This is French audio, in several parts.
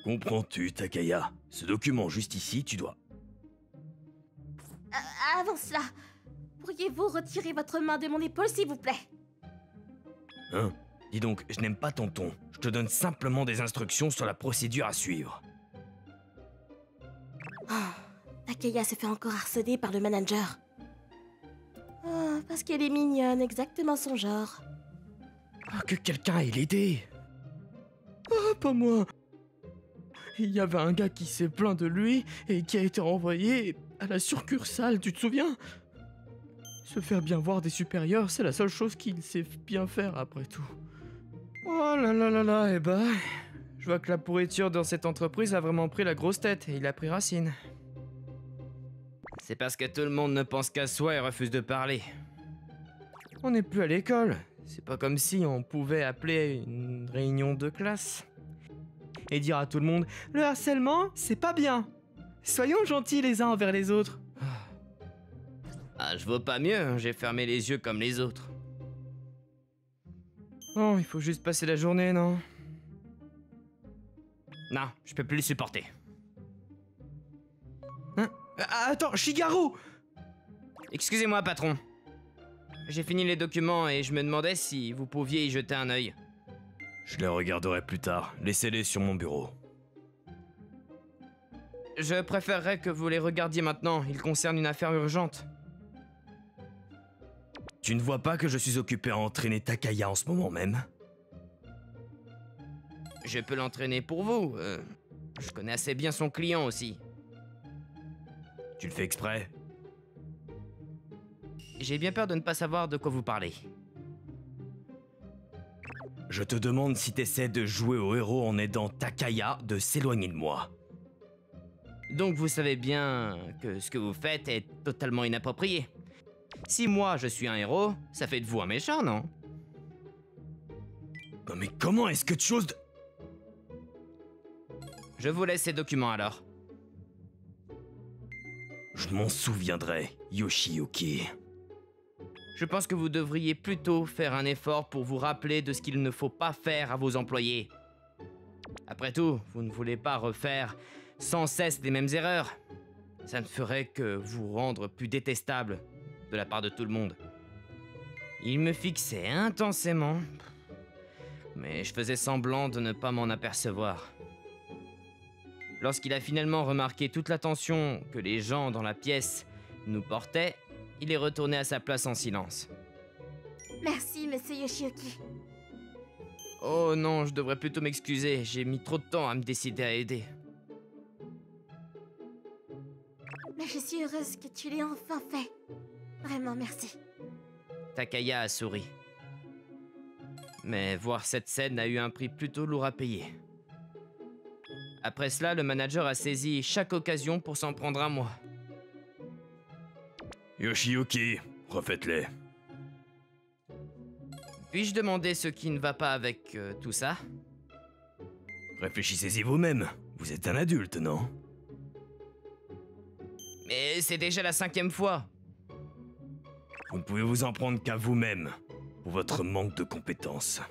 Comprends-tu, Takaya? Ce document juste ici, tu dois... Avant cela, pourriez-vous retirer votre main de mon épaule, s'il vous plaît? Hein? Dis donc, je n'aime pas ton ton. Je te donne simplement des instructions sur la procédure à suivre. Takaya se fait encore harceler par le manager. Parce qu'elle est mignonne, exactement son genre. Que quelqu'un aille l'aider. Pas moi. Il y avait un gars qui s'est plaint de lui et qui a été renvoyé à la succursale, tu te souviens? Se faire bien voir des supérieurs, c'est la seule chose qu'il sait bien faire après tout. Oh là là là là, je vois que la pourriture dans cette entreprise a vraiment pris la grosse tête et il a pris racine. C'est parce que tout le monde ne pense qu'à soi et refuse de parler. On n'est plus à l'école. C'est pas comme si on pouvait appeler une réunion de classe et dire à tout le monde « Le harcèlement, c'est pas bien. Soyons gentils les uns envers les autres. » Ah, je vaux pas mieux, j'ai fermé les yeux comme les autres. Oh, il faut juste passer la journée, non? Non, je peux plus le supporter. Hein? Attends, Shigaru! Excusez-moi, patron. J'ai fini les documents et je me demandais si vous pouviez y jeter un œil. Je les regarderai plus tard. Laissez-les sur mon bureau. Je préférerais que vous les regardiez maintenant. Ils concernent une affaire urgente. Tu ne vois pas que je suis occupé à entraîner Takaya en ce moment même? Je peux l'entraîner pour vous. Je connais assez bien son client aussi. Tu le fais exprès? J'ai bien peur de ne pas savoir de quoi vous parlez. Je te demande si t'essaies de jouer au héros en aidant Takaya de s'éloigner de moi. Donc vous savez bien que ce que vous faites est totalement inapproprié. Si moi je suis un héros, ça fait de vous un méchant, non? Non mais comment est-ce que tu oses de... Je vous laisse ces documents alors. Je m'en souviendrai, Yoshiyuki. Je pense que vous devriez plutôt faire un effort pour vous rappeler de ce qu'il ne faut pas faire à vos employés. Après tout, vous ne voulez pas refaire sans cesse les mêmes erreurs. Ça ne ferait que vous rendre plus détestable de la part de tout le monde. Il me fixait intensément, mais je faisais semblant de ne pas m'en apercevoir. Lorsqu'il a finalement remarqué toute l'attention que les gens dans la pièce nous portaient, il est retourné à sa place en silence. Merci, monsieur Yoshiyuki. Oh non, je devrais plutôt m'excuser, j'ai mis trop de temps à me décider à aider. Mais je suis heureuse que tu l'aies enfin fait. Vraiment, merci. Takaya a souri. Mais voir cette scène a eu un prix plutôt lourd à payer. Après cela, le manager a saisi chaque occasion pour s'en prendre à moi. Yoshiyuki, refaites-les. Puis-je demander ce qui ne va pas avec tout ça? Réfléchissez-y vous-même. Vous êtes un adulte, non? Mais c'est déjà la 5e fois. Vous ne pouvez vous en prendre qu'à vous-même, pour votre manque de compétences.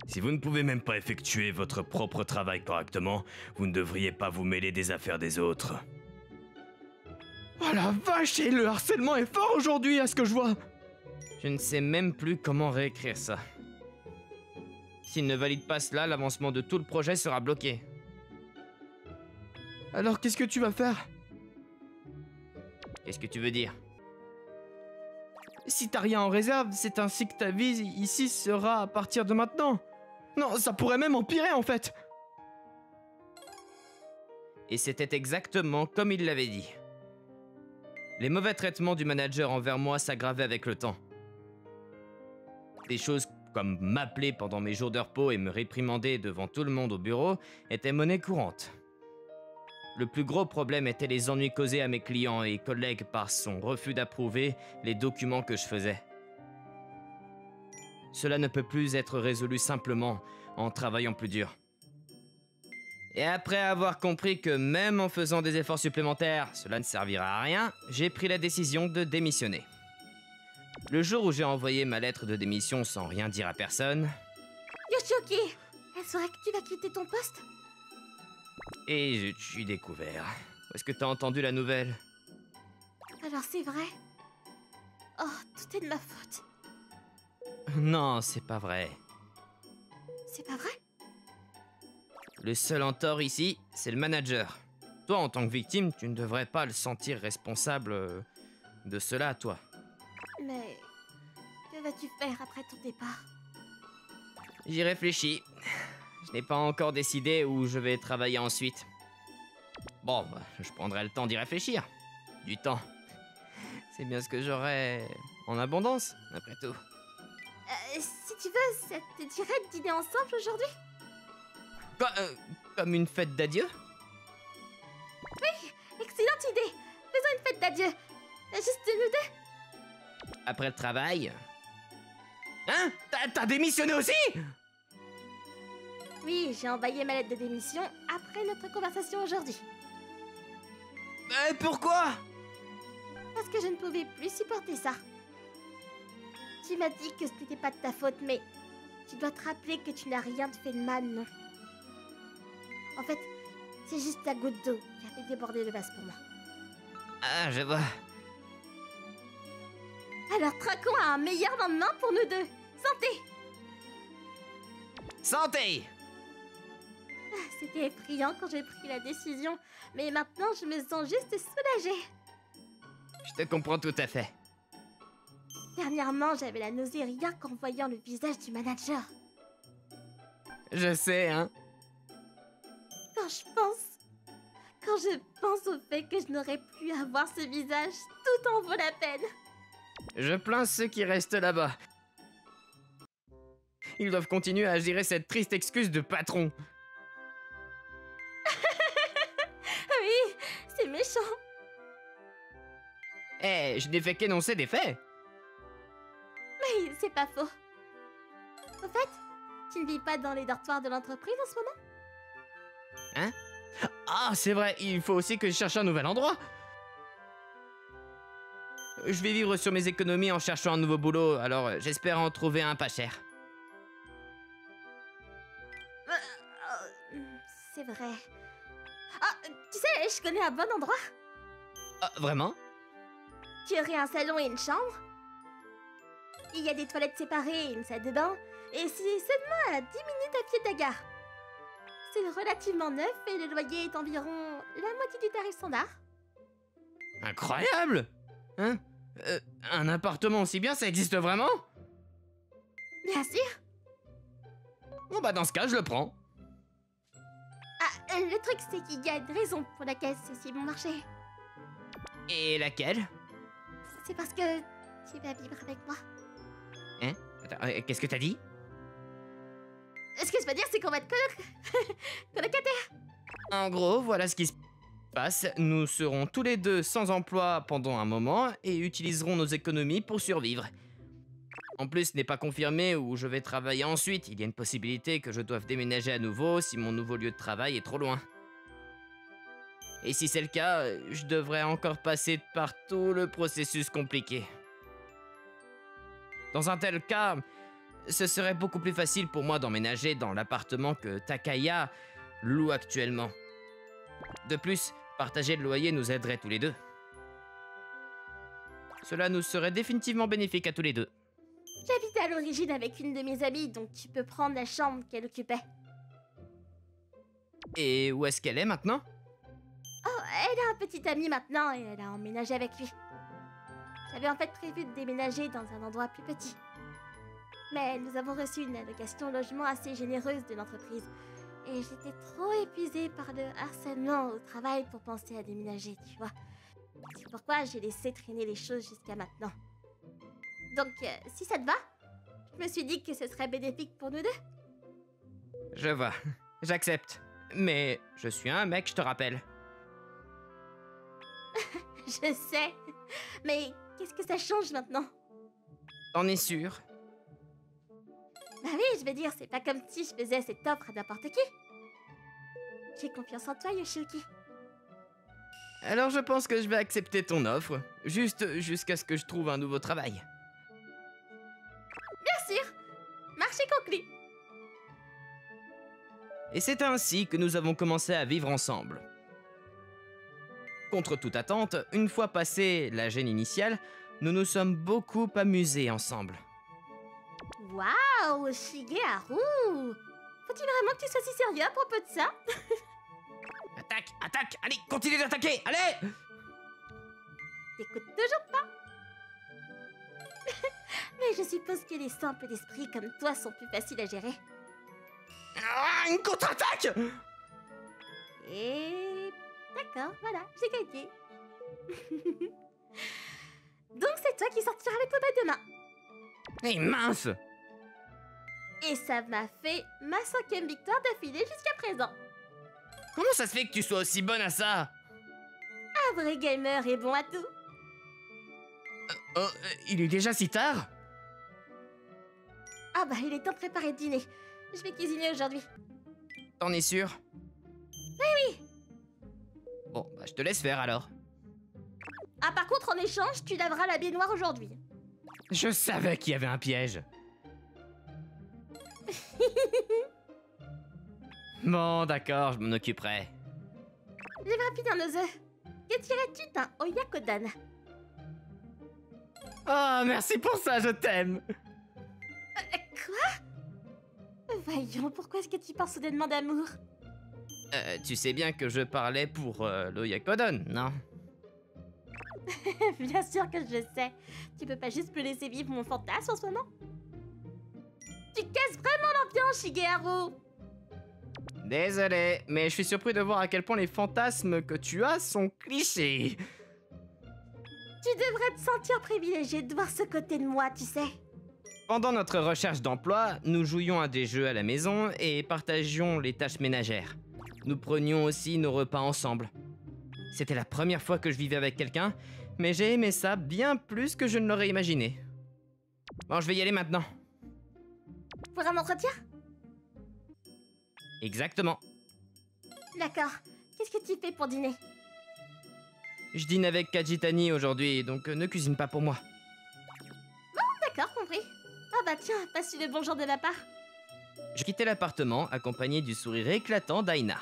Si vous ne pouvez même pas effectuer votre propre travail correctement, vous ne devriez pas vous mêler des affaires des autres. Oh la vache, et le harcèlement est fort aujourd'hui à ce que je vois! Je ne sais même plus comment réécrire ça. S'il ne valide pas cela, l'avancement de tout le projet sera bloqué. Alors qu'est-ce que tu vas faire? Qu'est-ce que tu veux dire? Si t'as rien en réserve, c'est ainsi que ta vie ici sera à partir de maintenant. Non, ça pourrait même empirer en fait. Et c'était exactement comme il l'avait dit. Les mauvais traitements du manager envers moi s'aggravaient avec le temps. Des choses comme m'appeler pendant mes jours de repos et me réprimander devant tout le monde au bureau étaient monnaie courante. Le plus gros problème était les ennuis causés à mes clients et collègues par son refus d'approuver les documents que je faisais. Cela ne peut plus être résolu simplement en travaillant plus dur. Et après avoir compris que même en faisant des efforts supplémentaires, cela ne servira à rien, j'ai pris la décision de démissionner. Le jour où j'ai envoyé ma lettre de démission sans rien dire à personne... Yoshiyuki, elle saura que tu vas quitter ton poste? Et zut, je suis découvert. Où est-ce que t'as entendu la nouvelle? Alors c'est vrai? Oh, tout est de ma faute. Non, c'est pas vrai. C'est pas vrai? Le seul en tort ici, c'est le manager. Toi, en tant que victime, tu ne devrais pas le sentir responsable de cela, toi. Mais que vas-tu faire après ton départ? J'y réfléchis. Je n'ai pas encore décidé où je vais travailler ensuite. Bon, bah, je prendrai le temps d'y réfléchir. Du temps. C'est bien ce que j'aurai en abondance, après tout. Si tu veux, ça te dirait de dîner ensemble aujourd'hui? Quoi, comme une fête d'adieu? Excellente idée! Faisons une fête d'adieu! Juste nous deux! Après le travail? Hein? T'as démissionné aussi? Oui, j'ai envoyé ma lettre de démission après notre conversation aujourd'hui. Pourquoi? Parce que je ne pouvais plus supporter ça. Tu m'as dit que ce n'était pas de ta faute, mais tu dois te rappeler que tu n'as rien fait de mal, non? En fait, c'est juste la goutte d'eau qui a fait déborder le vase pour moi. Ah, je vois. Alors trinquons à un meilleur lendemain pour nous deux. Santé! Santé! C'était effrayant quand j'ai pris la décision, mais maintenant je me sens juste soulagée. Je te comprends tout à fait. Dernièrement, j'avais la nausée rien qu'en voyant le visage du manager. Je sais, hein. Quand je pense au fait que je n'aurais plus à voir ce visage, tout en vaut la peine. Je plains ceux qui restent là-bas. Ils doivent continuer à gérer cette triste excuse de patron. Oui, c'est méchant. Je n'ai fait qu'énoncer des faits. Mais c'est pas faux. Au fait, tu ne vis pas dans les dortoirs de l'entreprise en ce moment? Hein? Ah, c'est vrai, il faut aussi que je cherche un nouvel endroit. Je vais vivre sur mes économies en cherchant un nouveau boulot, alors j'espère en trouver un pas cher. C'est vrai. Ah, tu sais, je connais un bon endroit. Ah, vraiment? Tu aurais un salon et une chambre. Il y a des toilettes séparées et une salle de bain. Et c'est seulement à 10 minutes à pied de la gare. C'est relativement neuf et le loyer est environ la moitié du tarif standard. Incroyable! Hein? Un appartement aussi bien, ça existe vraiment? Bien sûr. Bon bah dans ce cas, je le prends. Ah, le truc c'est qu'il y a une raison pour laquelle ceci bon marché. Et laquelle? C'est parce que tu vas vivre avec moi. Hein? Attends, qu'est-ce que t'as dit? Ce que je veux dire, c'est qu'on va être colocataires. En gros, voilà ce qui se passe. Nous serons tous les deux sans emploi pendant un moment et utiliserons nos économies pour survivre. En plus, ce n'est pas confirmé où je vais travailler ensuite. Il y a une possibilité que je doive déménager à nouveau si mon nouveau lieu de travail est trop loin. Et si c'est le cas, je devrais encore passer par tout le processus compliqué. Dans un tel cas, ce serait beaucoup plus facile pour moi d'emménager dans l'appartement que Takaya loue actuellement. De plus, partager le loyer nous aiderait tous les deux. Cela nous serait définitivement bénéfique à tous les deux. J'habitais à l'origine avec une de mes amies, donc tu peux prendre la chambre qu'elle occupait. Et où est-ce qu'elle est maintenant? Oh, elle a un petit ami maintenant et elle a emménagé avec lui. J'avais en fait prévu de déménager dans un endroit plus petit. Mais nous avons reçu une allocation logement assez généreuse de l'entreprise. Et j'étais trop épuisée par le harcèlement au travail pour penser à déménager, tu vois. C'est pourquoi j'ai laissé traîner les choses jusqu'à maintenant. Donc, si ça te va, je me suis dit que ce serait bénéfique pour nous deux. Je vois, j'accepte. Mais je suis un mec, je te rappelle. Je sais. Mais qu'est-ce que ça change maintenant? T'en es sûr? Bah oui, je veux dire, c'est pas comme si je faisais cette offre à n'importe qui. J'ai confiance en toi, Yoshiyuki. Alors je pense que je vais accepter ton offre, juste jusqu'à ce que je trouve un nouveau travail. Bien sûr. Marché conclu. Et c'est ainsi que nous avons commencé à vivre ensemble. Contre toute attente, une fois passé la gêne initiale, nous nous sommes beaucoup amusés ensemble. Waouh, Shigeharu! Faut-il vraiment que tu sois si sérieux à propos de ça? Attaque, attaque, allez, continue d'attaquer, allez! T'écoutes toujours pas? Mais je suppose que les simples d'esprit comme toi sont plus faciles à gérer. Ah, une contre-attaque! Et... D'accord, voilà, j'ai gagné. Donc c'est toi qui sortiras les poubelles demain. Eh mince! Et ça m'a fait ma 5e victoire d'affilée jusqu'à présent. Comment ça se fait que tu sois aussi bonne à ça? Un vrai gamer est bon à tout. Oh, il est déjà si tard? Ah bah il est temps de préparer le dîner. Je vais cuisiner aujourd'hui. T'en es sûr? Oui. Bon, bah je te laisse faire alors. Ah par contre en échange, tu laveras la baignoire aujourd'hui. Je savais qu'il y avait un piège. Bon, d'accord, je m'en occuperai. Lève rapide un œuf. Que dirais-tu d'un Oyakodon? Oh, merci pour ça, je t'aime. Quoi? Voyons, pourquoi est-ce que tu parles soudainement d'amour? Tu sais bien que je parlais pour l'Oyakodon, non? Bien sûr que je le sais. Tu peux pas juste me laisser vivre mon fantasme en ce moment? Tu casses vraiment l'ambiance, Shigeharu! Désolé, mais je suis surpris de voir à quel point les fantasmes que tu as sont clichés. Tu devrais te sentir privilégié de voir ce côté de moi, tu sais. Pendant notre recherche d'emploi, nous jouions à des jeux à la maison et partagions les tâches ménagères. Nous prenions aussi nos repas ensemble. C'était la première fois que je vivais avec quelqu'un, mais j'ai aimé ça bien plus que je ne l'aurais imaginé. Bon, je vais y aller maintenant. Pour un entretien? Exactement. D'accord. Qu'est-ce que tu fais pour dîner? Je dîne avec Kajitani aujourd'hui, donc ne cuisine pas pour moi. D'accord, compris. Ah bah tiens, passe le bonjour de ma part. Je quittais l'appartement accompagné du sourire éclatant d'Aina.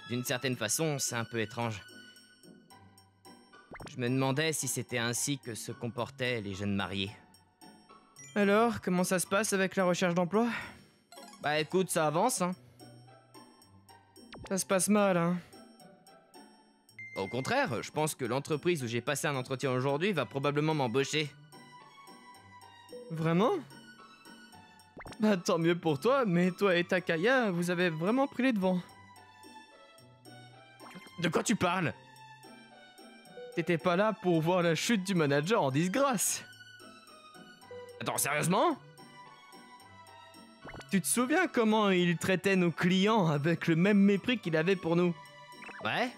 D'une certaine façon, c'est un peu étrange. Je me demandais si c'était ainsi que se comportaient les jeunes mariés. Alors, comment ça se passe avec la recherche d'emploi? Bah écoute, ça avance, hein. Ça se passe mal, hein. Au contraire, je pense que l'entreprise où j'ai passé un entretien aujourd'hui va probablement m'embaucher. Vraiment? Bah tant mieux pour toi, mais toi et Takaya, vous avez vraiment pris les devants. De quoi tu parles? T'étais pas là pour voir la chute du manager en disgrâce. Attends, sérieusement? Tu te souviens comment il traitait nos clients avec le même mépris qu'il avait pour nous? Ouais.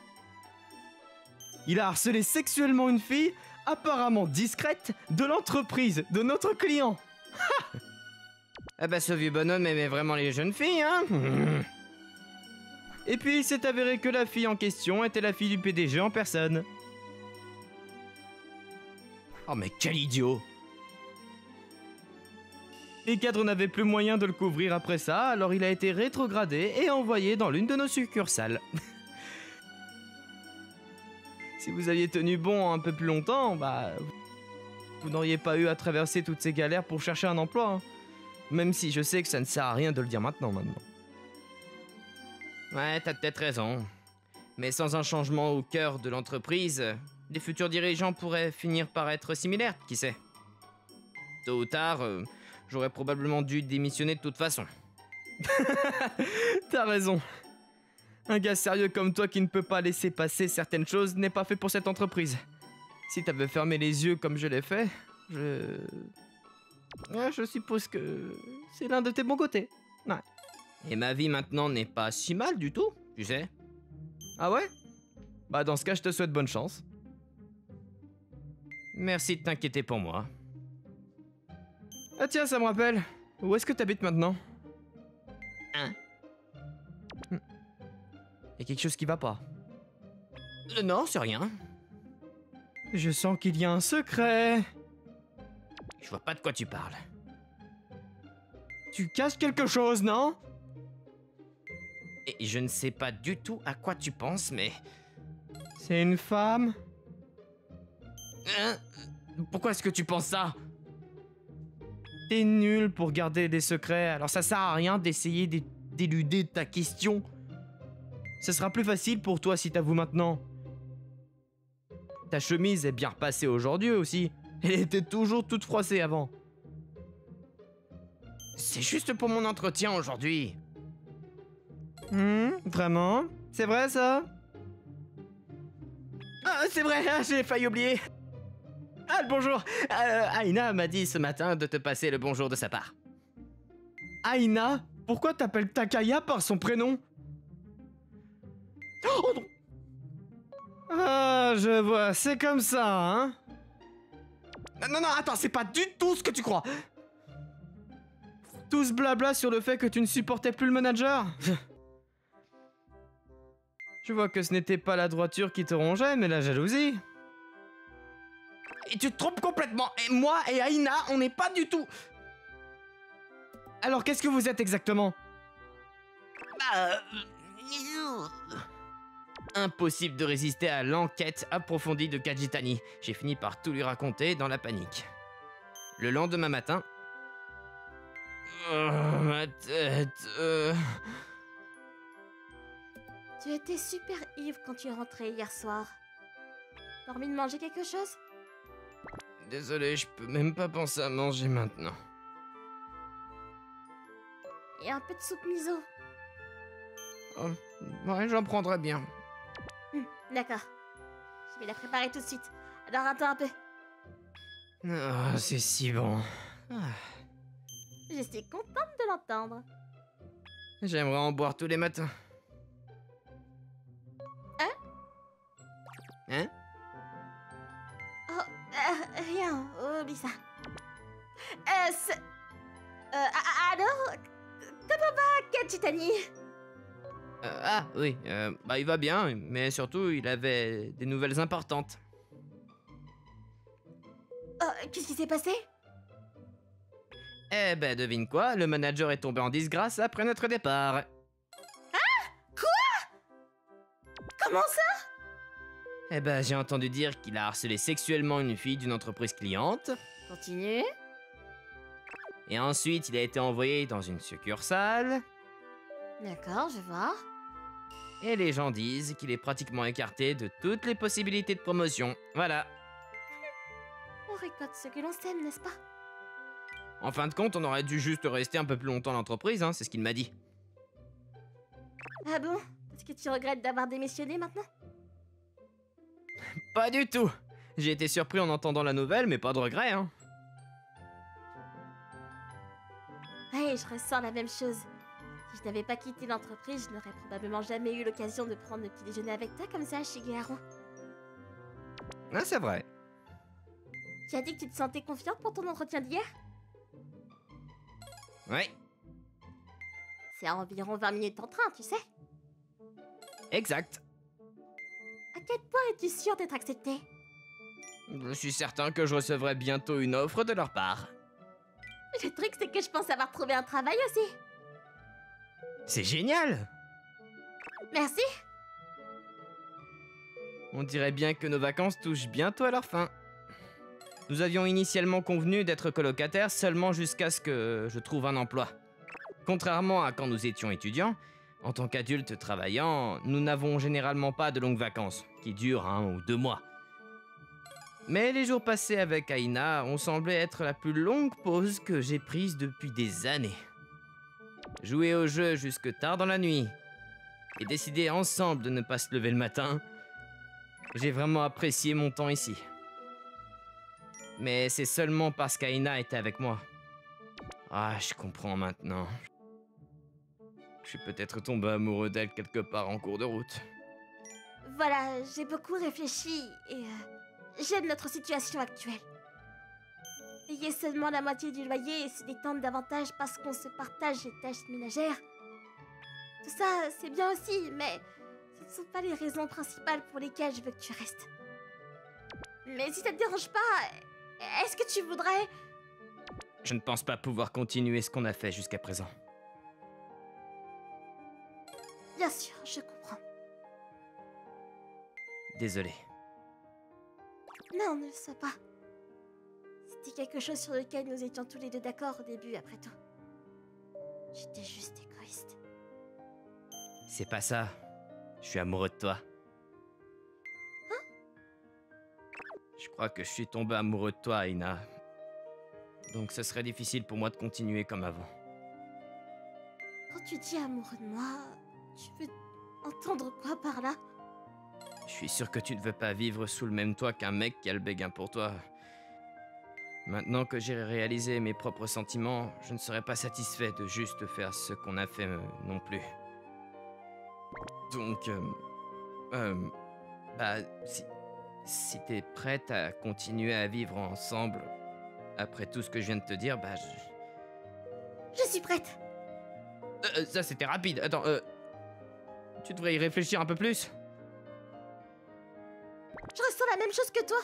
Il a harcelé sexuellement une fille, apparemment discrète, de l'entreprise, de notre client. Ah bah ce vieux bonhomme aimait vraiment les jeunes filles, hein. Et puis il s'est avéré que la fille en question était la fille du PDG en personne. Oh mais quel idiot! Les cadres n'avaient plus moyen de le couvrir après ça, alors il a été rétrogradé et envoyé dans l'une de nos succursales. Si vous aviez tenu bon un peu plus longtemps, bah... vous n'auriez pas eu à traverser toutes ces galères pour chercher un emploi. Hein. Même si je sais que ça ne sert à rien de le dire maintenant. Ouais, t'as peut-être raison. Mais sans un changement au cœur de l'entreprise, les futurs dirigeants pourraient finir par être similaires, qui sait. Tôt ou tard, j'aurais probablement dû démissionner de toute façon. T'as raison. Un gars sérieux comme toi qui ne peut pas laisser passer certaines choses n'est pas fait pour cette entreprise. Si t'avais fermé les yeux comme je l'ai fait, je suppose que c'est l'un de tes bons côtés. Ouais. Et ma vie maintenant n'est pas si mal du tout, tu sais. Ah ouais? Bah dans ce cas, je te souhaite bonne chance. Merci de t'inquiéter pour moi. Ah tiens, ça me rappelle. Où est-ce que t'habites maintenant? Hein? Y'a quelque chose qui va pas. Non, c'est rien. Je sens qu'il y a un secret. Je vois pas de quoi tu parles. Tu caches quelque chose, non? Et je ne sais pas du tout à quoi tu penses, mais... C'est une femme? Hein? Pourquoi est-ce que tu penses ça? T'es nul pour garder des secrets, alors ça sert à rien d'essayer d'éluder ta question. Ce sera plus facile pour toi si t'avoues maintenant. Ta chemise est bien repassée aujourd'hui aussi. Elle était toujours toute froissée avant. C'est juste pour mon entretien aujourd'hui. Vraiment? C'est vrai ça? Ah, c'est vrai, j'ai failli oublier. Ah, le bonjour. Aina m'a dit ce matin de te passer le bonjour de sa part. Aina? Pourquoi t'appelles Takaya par son prénom? Oh non! Ah, je vois, c'est comme ça, hein? Non, attends, c'est pas du tout ce que tu crois. Tout ce blabla sur le fait que tu ne supportais plus le manager? Je vois que ce n'était pas la droiture qui te rongeait, mais la jalousie. Et tu te trompes complètement. Et moi et Aina, on n'est pas du tout... Alors qu'est-ce que vous êtes exactement? Impossible de résister à l'enquête approfondie de Kajitani. J'ai fini par tout lui raconter dans la panique. Le lendemain matin... ma tête... Tu étais super ivre quand tu es rentré hier soir. T'as envie de manger quelque chose? Désolé, je peux même pas penser à manger maintenant. Et un peu de soupe miso. Oh, ouais, j'en prendrais bien. D'accord. Je vais la préparer tout de suite. Alors attends un peu. Oh, c'est si bon. Je suis contente de l'entendre. J'aimerais en boire tous les matins. Hein? Oh, rien. Oublie ça. Alors, comment va Kajitani? Ah, oui, bah il va bien, mais surtout, il avait des nouvelles importantes. Qu'est-ce qui s'est passé? Eh ben, devine quoi, le manager est tombé en disgrâce après notre départ. Ah? Quoi? Comment ça? Eh ben, j'ai entendu dire qu'il a harcelé sexuellement une fille d'une entreprise cliente. Continue. Et ensuite, il a été envoyé dans une succursale. D'accord, je vois. Et les gens disent qu'il est pratiquement écarté de toutes les possibilités de promotion. Voilà. On récolte ce que l'on sème, n'est-ce pas? En fin de compte, on aurait dû juste rester un peu plus longtemps à l'entreprise, hein, c'est ce qu'il m'a dit. Ah bon? Est-ce que tu regrettes d'avoir démissionné maintenant? Pas du tout. J'ai été surpris en entendant la nouvelle, mais pas de regret, hein. Ouais, je ressens la même chose. Si je n'avais pas quitté l'entreprise, je n'aurais probablement jamais eu l'occasion de prendre le petit déjeuner avec toi comme ça, Shigeharu. Ah, c'est vrai. Tu as dit que tu te sentais confiante pour ton entretien d'hier? Oui, C'est à environ 20 minutes en train, tu sais. exact. À quel point es-tu sûr d'être accepté? Je suis certain que je recevrai bientôt une offre de leur part. Le truc, c'est que je pense avoir trouvé un travail aussi. C'est génial! Merci. On dirait bien que nos vacances touchent bientôt à leur fin. Nous avions initialement convenu d'être colocataires seulement jusqu'à ce que je trouve un emploi. Contrairement à quand nous étions étudiants, en tant qu'adultes travaillant, nous n'avons généralement pas de longues vacances, qui durent 1 ou 2 mois. Mais les jours passés avec Aina ont semblé être la plus longue pause que j'ai prise depuis des années. Jouer au jeu jusque tard dans la nuit, et décider ensemble de ne pas se lever le matin, j'ai vraiment apprécié mon temps ici. Mais c'est seulement parce qu'Aina était avec moi. Ah, je comprends maintenant. Je suis peut-être tombé amoureux d'elle quelque part en cours de route. Voilà, j'ai beaucoup réfléchi et j'aime notre situation actuelle. Payer seulement la moitié du loyer et se détendre davantage parce qu'on se partage les tâches ménagères. Tout ça, c'est bien aussi, mais ce ne sont pas les raisons principales pour lesquelles je veux que tu restes. Mais si ça te dérange pas, est-ce que tu voudrais... Je ne pense pas pouvoir continuer ce qu'on a fait jusqu'à présent. Bien sûr, je comprends. Désolé. Non, ne le sois pas. C'était quelque chose sur lequel nous étions tous les deux d'accord au début, après tout. J'étais juste égoïste. C'est pas ça. Je suis amoureux de toi. Je crois que je suis tombé amoureux de toi, Aina. Donc ce serait difficile pour moi de continuer comme avant. Quand tu dis amoureux de moi, tu veux entendre quoi par là? Je suis sûr que tu ne veux pas vivre sous le même toit qu'un mec qui a le béguin pour toi. Maintenant que j'ai réalisé mes propres sentiments, je ne serais pas satisfait de juste faire ce qu'on a fait non plus. Donc, si t'es prête à continuer à vivre ensemble, après tout ce que je viens de te dire, Je suis prête. Ça c'était rapide. Attends, tu devrais y réfléchir un peu plus. Je ressens la même chose que toi.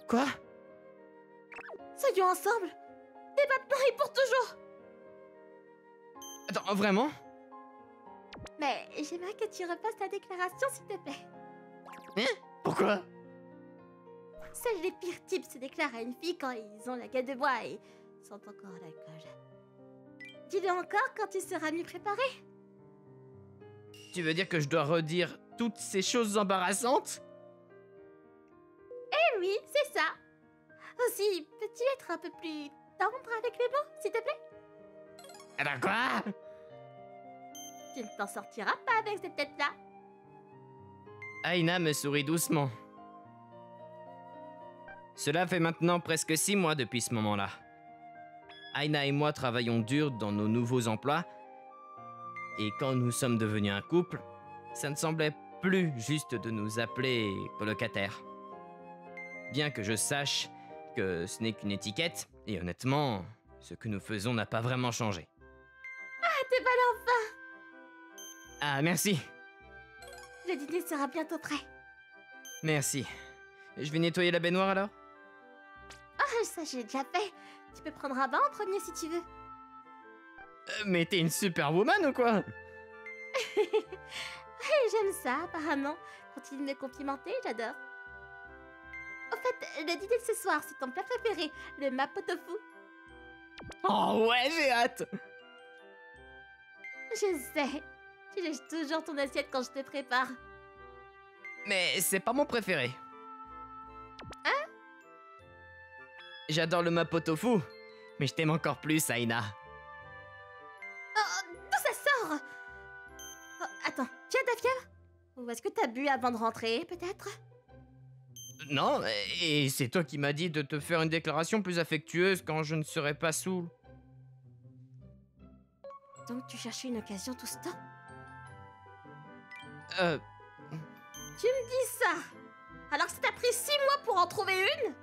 Quoi? Soyons ensemble. Dès maintenant et pour toujours. Attends, vraiment? Mais j'aimerais que tu repasses ta déclaration, s'il te plaît. Hein? Pourquoi? Seuls les pires types se déclarent à une fille quand ils ont la gueule de bois et sont encore à l'alcool. Dis-le encore quand tu seras mieux préparé. Tu veux dire que je dois redire toutes ces choses embarrassantes? Eh oui, c'est ça. Aussi, peux-tu être un peu plus tendre avec les mots, s'il te plaît? Attends, quoi? Tu ne t'en sortiras pas avec cette tête-là. Aina me sourit doucement. Cela fait maintenant presque 6 mois depuis ce moment-là. Aina et moi travaillons dur dans nos nouveaux emplois. Et quand nous sommes devenus un couple, ça ne semblait plus juste de nous appeler colocataires. Bien que je sache que ce n'est qu'une étiquette, et honnêtement, ce que nous faisons n'a pas vraiment changé. Ah, t'es mal enfin. Ah, merci. Le dîner sera bientôt prêt. Merci. Je vais nettoyer la baignoire alors? Ah, ça j'ai déjà fait. Tu peux prendre un bain en premier si tu veux. Mais t'es une superwoman ou quoi? J'aime ça, apparemment. Continue de me complimenter, j'adore. Au fait, le dîner de ce soir, c'est ton plat préféré, le mapo tofu. Oh ouais, j'ai hâte! Je sais. Tu lèches toujours ton assiette quand je te prépare. Mais c'est pas mon préféré. Hein? J'adore le mapo tofu, mais je t'aime encore plus, Aina. Oh, d'où ça sort? Oh, attends, tu as ta fièvre? Ou est-ce que t'as bu avant de rentrer, peut-être? Non, et c'est toi qui m'as dit de te faire une déclaration plus affectueuse quand je ne serai pas saoul. Donc tu cherchais une occasion tout ce temps? Tu me dis ça? Alors que ça t'a pris 6 mois pour en trouver une?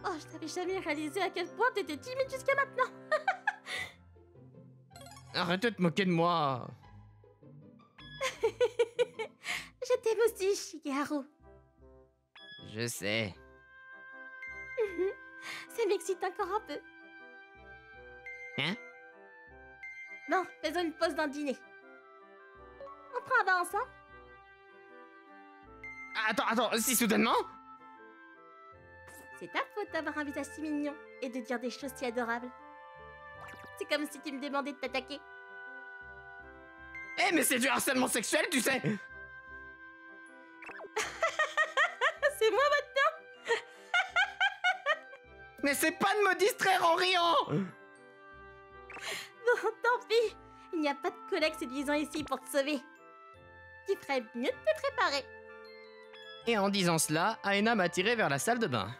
Oh, je n'avais jamais réalisé à quel point t'étais timide jusqu'à maintenant. Arrête de te moquer de moi. Je t'aime aussi, Shigeharu. Je sais. Ça m'excite encore un peu. Hein? Non, faisons une pause d'un dîner. On prend un bain ensemble? Attends, si soudainement? C'est ta faute d'avoir un visage si mignon et de dire des choses si adorables. C'est comme si tu me demandais de t'attaquer. Eh, mais c'est du harcèlement sexuel, tu sais! C'est moi maintenant? Mais c'est pas de me distraire en riant! Bon, tant pis. Il n'y a pas de collègues séduisants ici pour te sauver. Tu ferais mieux de te préparer. Et en disant cela, Aina m'a tiré vers la salle de bain.